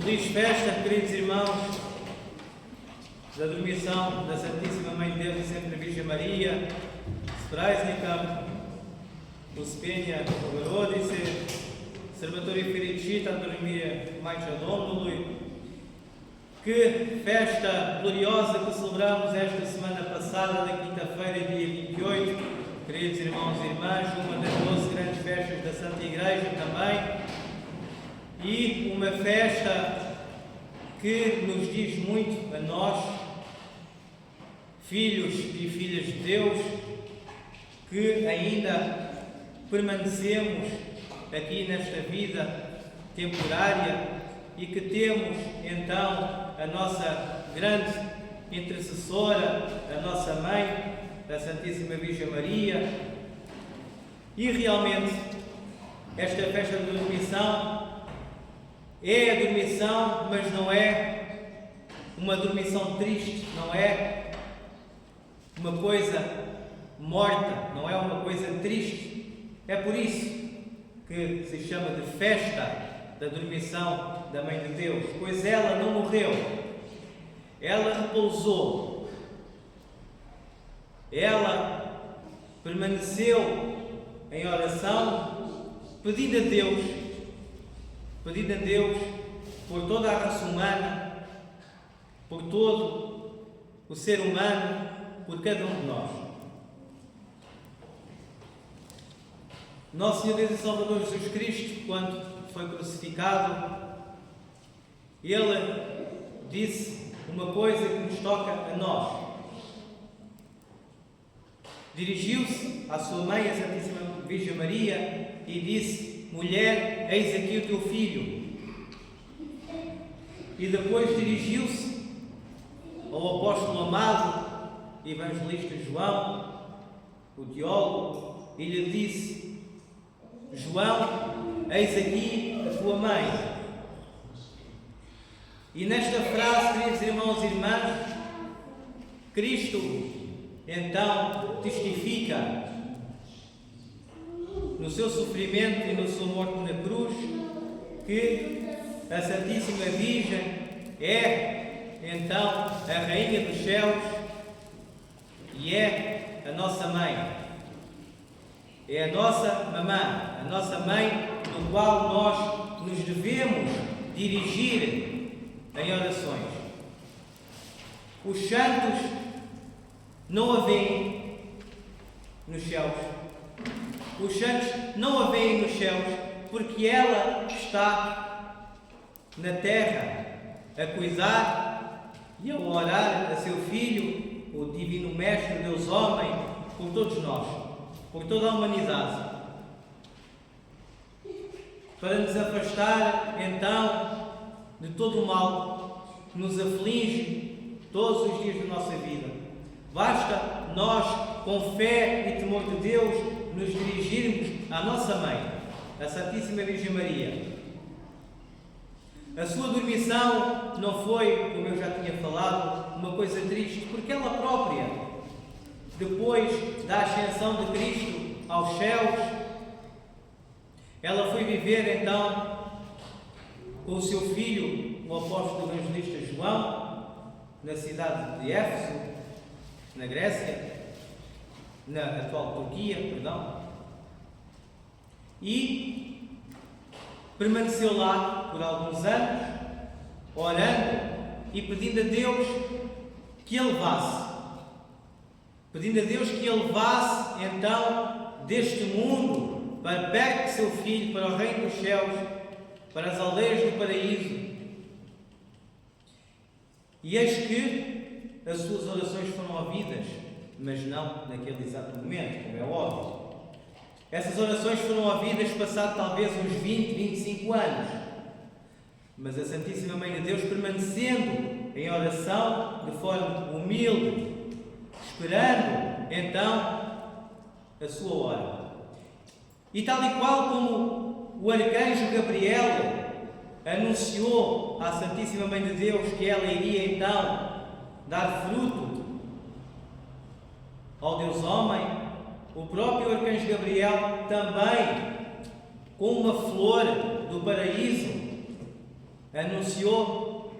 Feliz festa, queridos irmãos, da dormição da Santíssima Mãe de Deus e sempre Virgem Maria, Spraisnika, Uspenia, Bogorodice, Sărbătorii fericite a dormire Maicea Domnului. Que festa gloriosa que celebramos esta semana passada, da quinta-feira, dia 28, queridos irmãos e irmãs, uma das 12 grandes festas da Santa Igreja também, e uma festa que nos diz muito a nós, filhos e filhas de Deus, que ainda permanecemos aqui nesta vida temporária e que temos então a nossa grande intercessora, a nossa Mãe, a Santíssima Virgem Maria, e realmente esta festa de dormição é a dormição, mas não é uma dormição triste, não é uma coisa morta, não é uma coisa triste. É por isso que se chama de festa da dormição da Mãe de Deus, pois ela não morreu, ela repousou, ela permaneceu em oração, pedindo a Deus por toda a raça humana, por todo o ser humano, por cada um de nós. Nosso Senhor Deus e Salvador Jesus Cristo, quando foi crucificado, Ele disse uma coisa que nos toca a nós. Dirigiu-se à sua mãe, a Santíssima Virgem Maria, e disse: mulher, eis aqui o teu filho. E depois dirigiu-se ao apóstolo amado, evangelista João, o teólogo, e lhe disse: João, eis aqui a tua mãe. E nesta frase, queridos irmãos e irmãs, Cristo então testifica no seu sofrimento e no seu morte na cruz que a Santíssima Virgem é então a Rainha dos Céus e é a nossa mãe. É a nossa mamã, a nossa mãe, do qual nós nos devemos dirigir em orações. Os santos não a veem nos céus. Os santos não a veem nos céus porque ela está na terra a cuidar e a orar a seu Filho, o Divino Mestre, Deus Homem, por todos nós, por toda a humanidade, para nos afastar então de todo o mal que nos aflige todos os dias da nossa vida. Basta nós, com fé e temor de Deus, nos dirigirmos à nossa Mãe, a Santíssima Virgem Maria. A sua dormição não foi, como eu já tinha falado, uma coisa triste, porque ela própria, depois da ascensão de Cristo aos céus, ela foi viver então com o seu filho, o apóstolo evangelista João, na cidade de Éfeso, na Grécia, na atual Turquia, perdão, e permaneceu lá por alguns anos, orando e pedindo a Deus que a levasse. Pedindo a Deus que a levasse então deste mundo para perto de seu filho, para o reino dos céus, para as aldeias do paraíso. E eis que as suas orações foram ouvidas, mas não naquele exato momento, como é óbvio. Essas orações foram ouvidas passado talvez uns 20, 25 anos. Mas a Santíssima Mãe de Deus, permanecendo em oração de forma humilde, esperando então a sua hora. E tal e qual como o arcanjo Gabriel anunciou à Santíssima Mãe de Deus que ela iria então dar fruto ao Deus Homem, o próprio arcanjo Gabriel também, com uma flor do paraíso, anunciou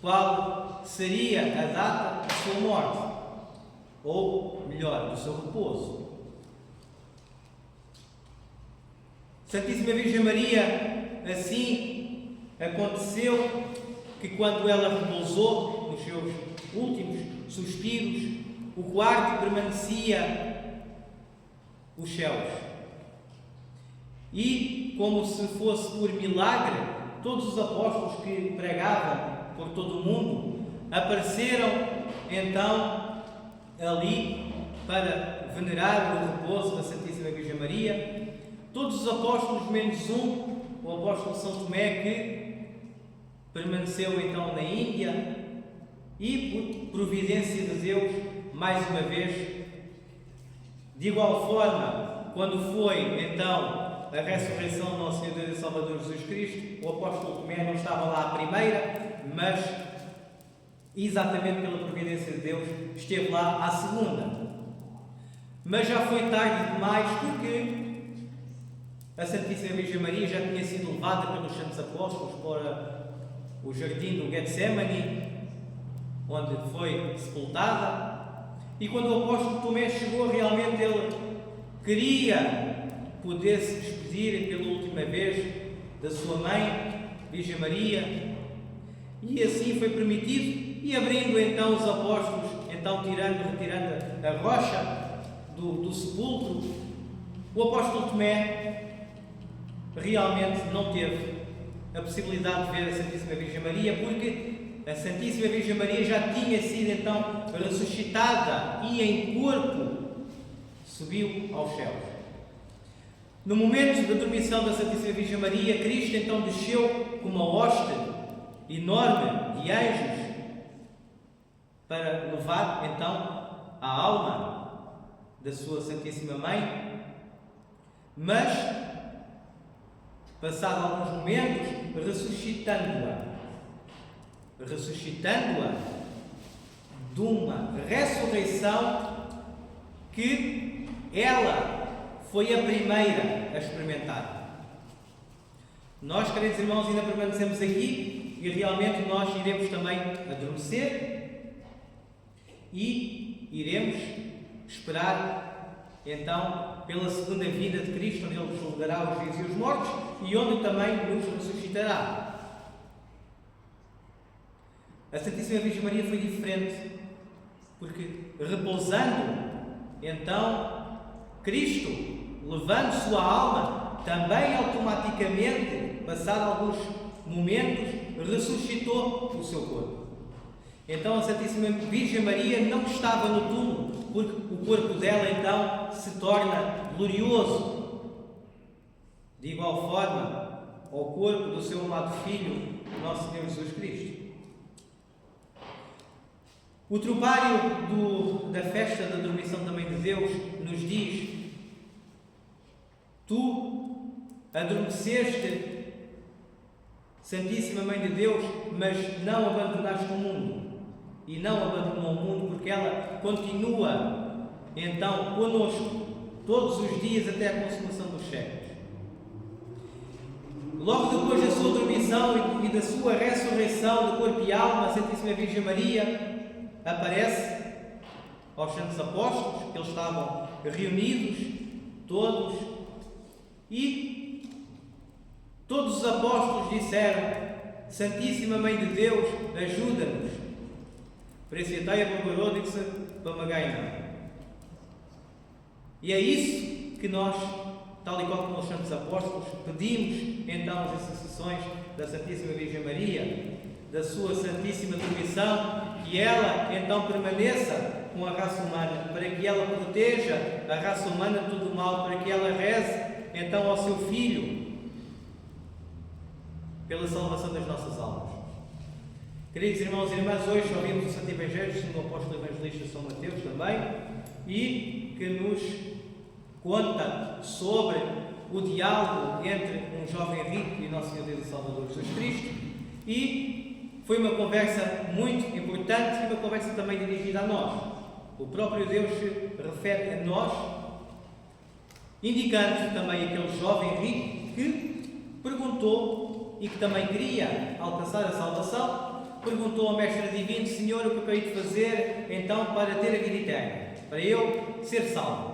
qual seria a data de sua morte, ou melhor, do seu repouso. Santíssima Virgem Maria, assim aconteceu que quando ela repousou nos seus últimos suspiros, o quarto permanecia os céus. E, como se fosse por milagre, todos os apóstolos que pregavam por todo o mundo apareceram então ali para venerar o repouso da Santíssima Virgem Maria. Todos os apóstolos, menos um, o apóstolo São Tomé, que permaneceu então na Índia, e por providência de Deus, mais uma vez, de igual forma, quando foi então a ressurreição do nosso Senhor Deus e Salvador Jesus Cristo, o apóstolo Tomé não estava lá à primeira, mas exatamente pela providência de Deus esteve lá à segunda. Mas já foi tarde demais, porque a Santíssima Virgem Maria já tinha sido levada pelos santos apóstolos para o jardim do Getsemane, onde foi sepultada. E quando o apóstolo Tomé chegou, realmente ele queria poder se despedir pela última vez da sua mãe, Virgem Maria, e assim foi permitido. E abrindo então os apóstolos, então retirando a rocha do sepulcro, o apóstolo Tomé realmente não teve a possibilidade de ver a Santíssima Virgem Maria, porque a Santíssima Virgem Maria já tinha sido então ressuscitada e em corpo subiu aos céus. No momento da dormição da Santíssima Virgem Maria, Cristo então desceu com uma hoste enorme de anjos para levar então a alma da sua Santíssima Mãe, mas passado alguns momentos, ressuscitando-a de uma ressurreição que ela foi a primeira a experimentar. Nós, queridos irmãos, ainda permanecemos aqui e realmente nós iremos também adormecer e iremos esperar então pela segunda vinda de Cristo, onde Ele julgará os vivos e os mortos e onde também nos ressuscitará. A Santíssima Virgem Maria foi diferente, porque repousando então Cristo, levando sua alma, também automaticamente, passado alguns momentos, ressuscitou o seu corpo. Então a Santíssima Virgem Maria não estava no túmulo, porque o corpo dela então se torna glorioso. De igual forma, ao corpo do seu amado Filho, nosso Senhor Jesus Cristo. O tropário da festa da dormição da Mãe de Deus nos diz: tu adormeceste, Santíssima Mãe de Deus, mas não abandonaste o mundo. E não abandonou o mundo, porque ela continua então conosco todos os dias até a consumação dos séculos. Logo depois da sua dormição e da sua ressurreição de corpo e alma, a Santíssima Virgem Maria aparece aos santos apóstolos, que eles estavam reunidos todos, e todos os apóstolos disseram: Santíssima Mãe de Deus, ajuda-nos. Presviteia Bogorodice Pamagaina. E é isso que nós, tal e qual como os santos apóstolos, pedimos então as intercessões da Santíssima Virgem Maria, da sua Santíssima Dormição, que ela então permaneça com a raça humana, para que ela proteja a raça humana de todo o mal, para que ela reze então ao seu Filho pela salvação das nossas almas. Queridos irmãos e irmãs, hoje ouvimos o Santo Evangelho segundo o apóstolo evangelista São Mateus também, e que nos conta sobre o diálogo entre um jovem rico e nosso Senhor Deus e Salvador Jesus Cristo, e foi uma conversa muito importante e uma conversa também dirigida a nós. O próprio Deus se refere a nós, indicando também aquele jovem rico que perguntou e que também queria alcançar a salvação, perguntou ao Mestre Divino: Senhor, o que eu hei de fazer então para ter a vida eterna? Para eu ser salvo?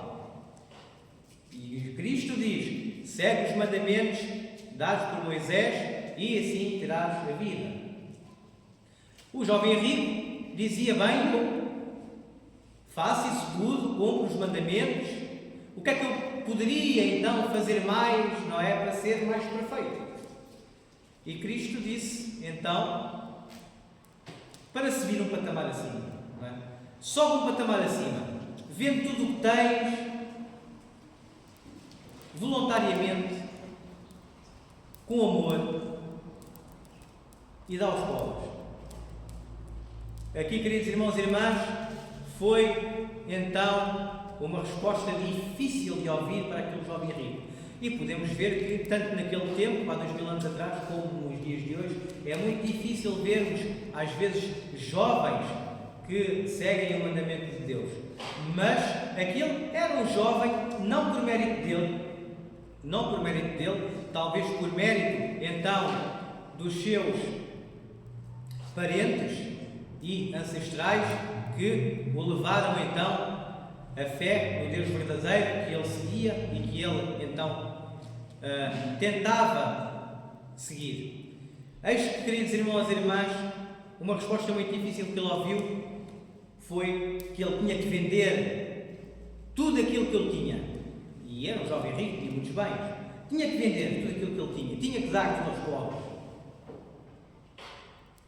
E Cristo diz: segue os mandamentos dados por Moisés e assim terás a vida. O jovem rico dizia: bem, faço isso tudo, cumpro os mandamentos, o que é que eu poderia então fazer mais, não é, para ser mais perfeito? E Cristo disse então para subir um patamar acima, não é? Sobe um patamar acima, vende tudo o que tens, voluntariamente, com amor, e dá aos pobres. Aqui, queridos irmãos e irmãs, foi então uma resposta difícil de ouvir para aquele jovem rico. E podemos ver que, tanto naquele tempo, há 2000 anos atrás, como nos dias de hoje, é muito difícil vermos, às vezes, jovens que seguem o mandamento de Deus. Mas aquele era um jovem, não por mérito dele, talvez por mérito, então, dos seus parentes e ancestrais, que o levaram então a fé no Deus verdadeiro que ele seguia e que ele então tentava seguir. Eis que, queridos irmãos e irmãs, uma resposta muito difícil que ele ouviu foi que ele tinha que vender tudo aquilo que ele tinha. E era um jovem rico, tinha muitos bens. Tinha que vender tudo aquilo que ele tinha que dar tudo aos pobres.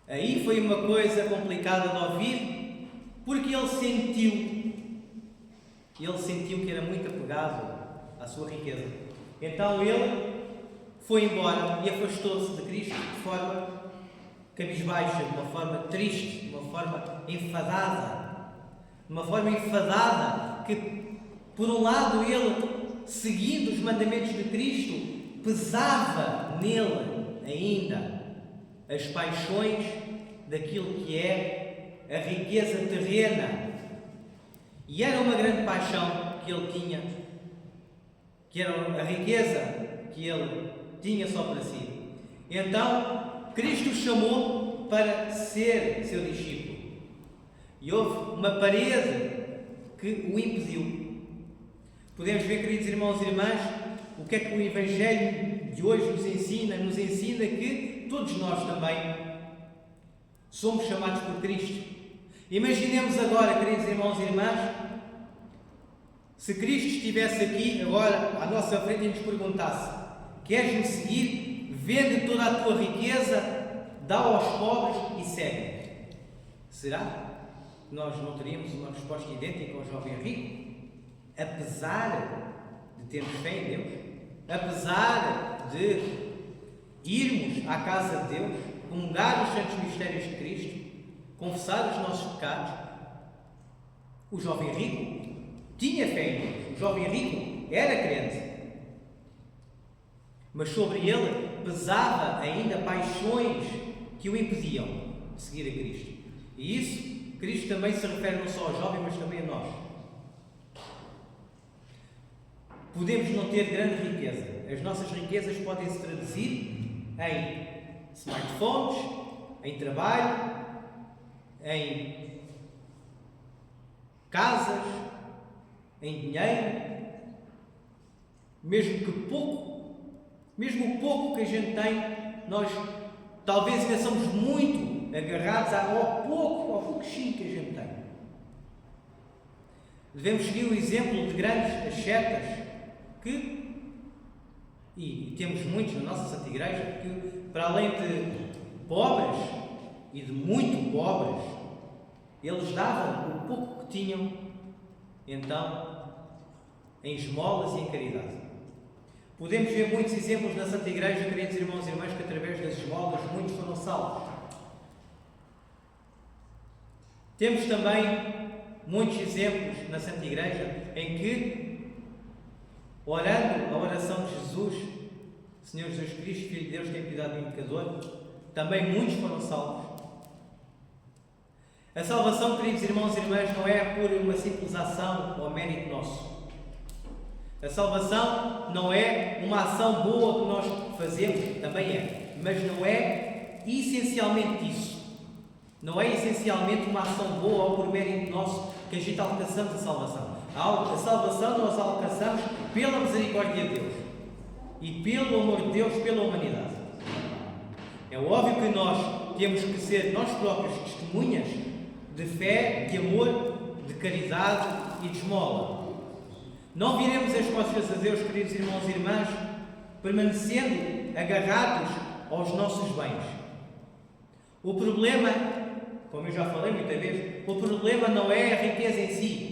Aí foi uma coisa complicada de ouvir, porque ele sentiu que era muito apegado à sua riqueza. Então ele foi embora e afastou-se de Cristo de forma cabisbaixa, de uma forma triste, de uma forma enfadada, que por um lado ele, seguindo os mandamentos de Cristo, pesava nele ainda as paixões daquilo que é a riqueza terrena. E era uma grande paixão que ele tinha, que era a riqueza que ele tinha só para si. Então, Cristo o chamou para ser seu discípulo. E houve uma parede que o impediu. Podemos ver, queridos irmãos e irmãs, o que é que o Evangelho de hoje nos ensina? Nos ensina que todos nós também somos chamados por Cristo. Imaginemos agora, queridos irmãos e irmãs, se Cristo estivesse aqui agora à nossa frente e nos perguntasse: queres-me seguir? Vende toda a tua riqueza, dá aos pobres e segue. Será que nós não teríamos uma resposta idêntica ao jovem rico? Apesar de termos fé em Deus, apesar de irmos à casa de Deus, comungar os santos mistérios de Cristo, confessar os nossos pecados, o jovem rico tinha fé em Deus, o jovem rico era crente, mas sobre ele pesava ainda paixões que o impediam de seguir a Cristo. E isso, Cristo também se refere não só ao jovem, mas também a nós. Podemos não ter grande riqueza. As nossas riquezas podem se traduzir em smartphones, em trabalho, em casas, em dinheiro, mesmo o pouco que a gente tem, nós talvez ainda somos muito agarrados ao pouquinho que a gente tem. Devemos seguir o exemplo de grandes ascetas e temos muitos na nossa Santa Igreja, que para além de pobres e de muito pobres, eles davam o pouco que tinham, então, em esmolas e em caridade. Podemos ver muitos exemplos na Santa Igreja, queridos irmãos e irmãs, que através das esmolas muitos foram salvos. Temos também muitos exemplos na Santa Igreja em que, orando a oração de Jesus, Senhor Jesus Cristo, Filho de Deus, tem cuidado do pecador, também muitos foram salvos. A salvação, queridos irmãos e irmãs, não é por uma simples ação ou mérito nosso. A salvação não é uma ação boa que nós fazemos, também é, mas não é essencialmente isso. Não é essencialmente uma ação boa ou por mérito nosso que a gente alcançamos a salvação. A salvação nós alcançamos pela misericórdia de Deus e pelo amor de Deus pela humanidade. É óbvio que nós temos que ser nós próprios testemunhas de fé, de amor, de caridade e de esmola. Não viremos as costas a Deus, queridos irmãos e irmãs, permanecendo agarrados aos nossos bens. O problema, como eu já falei muitas vezes, o problema não é a riqueza em si.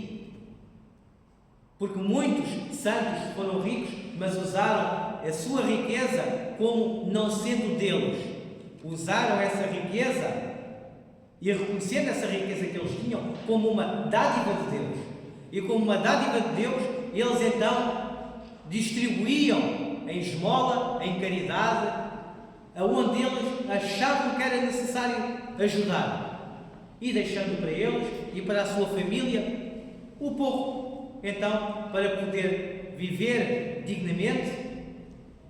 Porque muitos santos foram ricos, mas usaram a sua riqueza como não sendo deles. Usaram essa riqueza e reconhecendo essa riqueza que eles tinham como uma dádiva de Deus. E como uma dádiva de Deus, eles então distribuíam em esmola, em caridade, aonde eles achavam que era necessário ajudar. E deixando para eles e para a sua família o pouco, então, para poder viver dignamente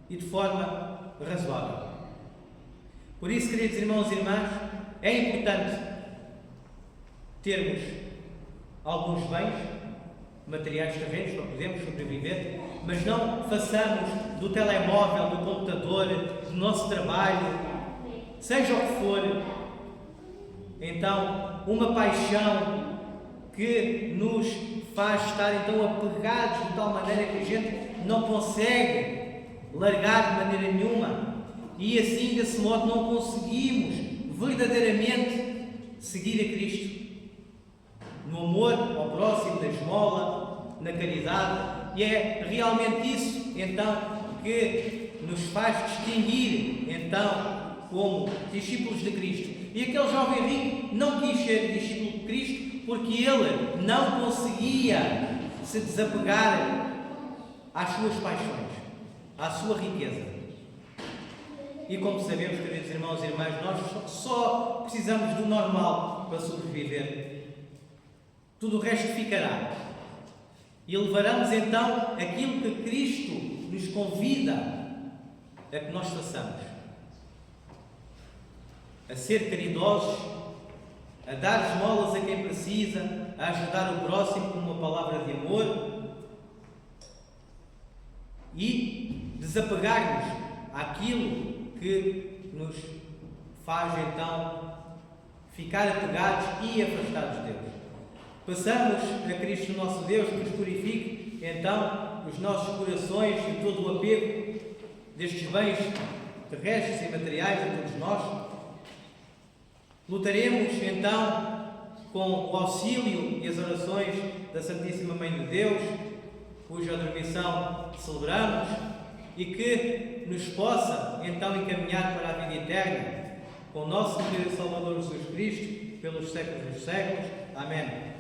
e de forma razoável. Por isso, queridos irmãos e irmãs, é importante termos alguns bens materiais terrenos para podermos sobreviver, mas não façamos do telemóvel, do computador, do nosso trabalho, seja o que for, então, uma paixão que nos faz estar então apegados de tal maneira que a gente não consegue largar de maneira nenhuma. E assim, desse modo, não conseguimos verdadeiramente seguir a Cristo no amor ao próximo, na esmola, na caridade. E é realmente isso, então, que nos faz distinguir, então, como discípulos de Cristo. E aquele jovem rico não quis ser discípulo de Cristo porque ele não conseguia se desapegar às suas paixões, à sua riqueza. E como sabemos, queridos irmãos e irmãs, nós só precisamos do normal para sobreviver. Tudo o resto ficará. E levaremos então aquilo que Cristo nos convida a que nós façamos. A ser caridosos, a dar esmolas a quem precisa, a ajudar o próximo com uma palavra de amor e desapegar-nos àquilo que nos faz então ficar apegados e afastados de Deus. Passamos a Cristo nosso Deus, que nos purifique então os nossos corações de todo o apego destes bens terrestres e materiais a todos nós. Lutaremos então com o auxílio e as orações da Santíssima Mãe de Deus, cuja adormição celebramos, e que nos possa então encaminhar para a vida eterna com o nosso Senhor e Salvador Jesus Cristo, pelos séculos dos séculos. Amém.